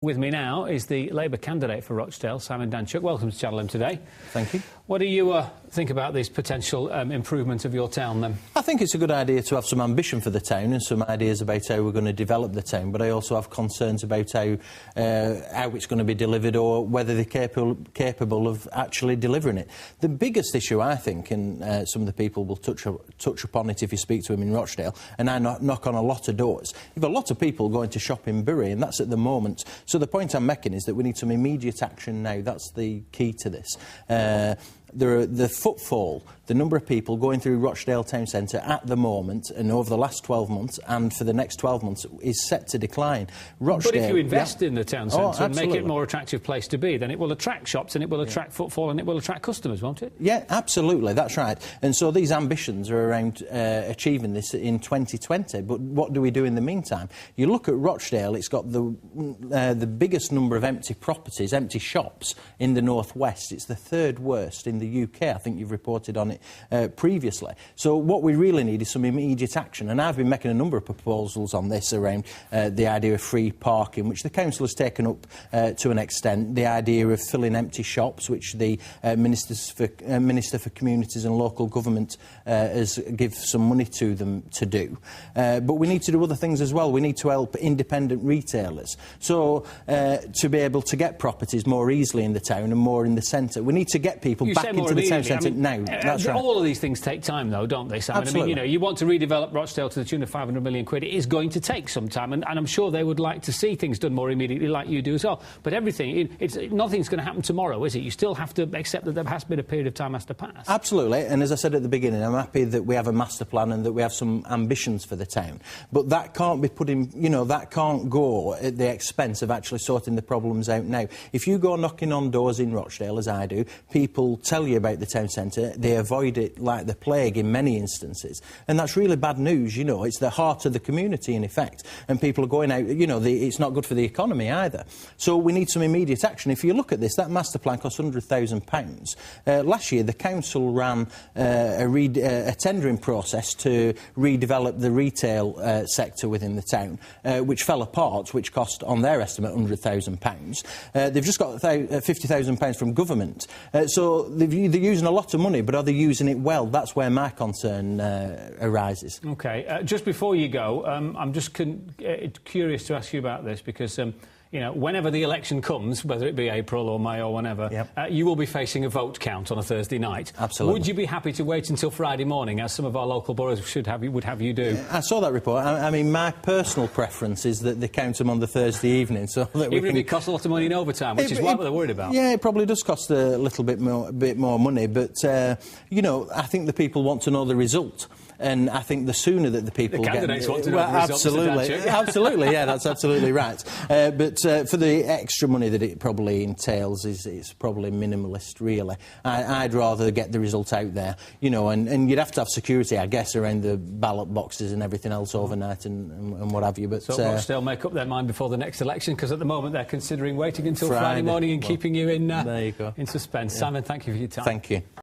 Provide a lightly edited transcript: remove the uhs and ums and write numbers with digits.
With me now is the Labour candidate for Rochdale, Simon Danczuk. Welcome to Channel M today. Thank you. What do you think about this potential improvement of your town, then? I think it's a good idea to have some ambition for the town and some ideas about how we're going to develop the town, but I also have concerns about how it's going to be delivered or whether they're capable of actually delivering it. The biggest issue, I think, and some of the people will touch upon it if you speak to them in Rochdale, and I knock on a lot of doors. You've got a lot of people going to shop in Bury, and that's at the moment. So the point I'm making is that we need some immediate action now. That's the key to this. The footfall, the number of people going through Rochdale town centre at the moment and over the last 12 months and for the next 12 months is set to decline. Rochdale, but if you invest in the town centre and make it a more attractive place to be, then it will attract shops and it will attract footfall and it will attract customers, won't it? Yeah, absolutely, that's right. And so these ambitions are around achieving this in 2020. But what do we do in the meantime? You look at Rochdale, it's got the biggest number of empty properties, empty shops in the northwest. It's the third worst in the UK. I think you've reported on it previously. So what we really need is some immediate action, and I've been making a number of proposals on this around the idea of free parking, which the council has taken up to an extent, the idea of filling empty shops, which the Minister for Communities and Local Government has given some money to them to do. But we need to do other things as well. We need to help independent retailers, so to be able to get properties more easily in the town and more in the centre. We need to get people back into the town centre now. That's right. All of these things take time, though, don't they, Simon? Absolutely. I mean, you know, you want to redevelop Rochdale to the tune of 500 million quid. It is going to take some time, and I'm sure they would like to see things done more immediately, like you do as well. But everything, nothing's going to happen tomorrow, is it? You still have to accept that there has been a period of time has to pass. Absolutely, and as I said at the beginning, I'm happy that we have a master plan and that we have some ambitions for the town. But that can't be put in, you know, that can't go at the expense of actually sorting the problems out now. If you go knocking on doors in Rochdale, as I do, people tell you about the town centre, they avoid it like the plague in many instances. And that's really bad news, you know. It's the heart of the community, in effect. And people are going out, you know, it's not good for the economy either. So we need some immediate action. If you look at this, that master plan cost £100,000. Last year, the council ran a tendering process to redevelop the retail sector within the town, which fell apart, which cost, on their estimate, £100,000. They've just got £50,000 from government. So they're using a lot of money, but are they using it well? That's where my concern arises. OK. Just before you go, I'm just curious to ask you about this because, you know, whenever the election comes, whether it be April or May or whenever, you will be facing a vote count on a Thursday night. Absolutely. Would you be happy to wait until Friday morning, as some of our local boroughs would have you do? I saw that report. I mean, my personal preference is that they count them on the Thursday evening, so that even if it costs a lot of money in overtime, which is what they're worried about. Yeah, it probably does cost a little bit more money, but you know, I think the people want to know the result. And I think the sooner that the people the candidates want to know the results, absolutely, yeah, that's absolutely right. But for the extra money that it probably entails, it's probably minimalist, really. I'd rather get the result out there, you know, and you'd have to have security, I guess, around the ballot boxes and everything else overnight and what have you. But so Rochdale make up their mind before the next election, because at the moment they're considering waiting until Friday morning and keeping you in, there you go. in suspense. Yeah. Simon, thank you for your time. Thank you.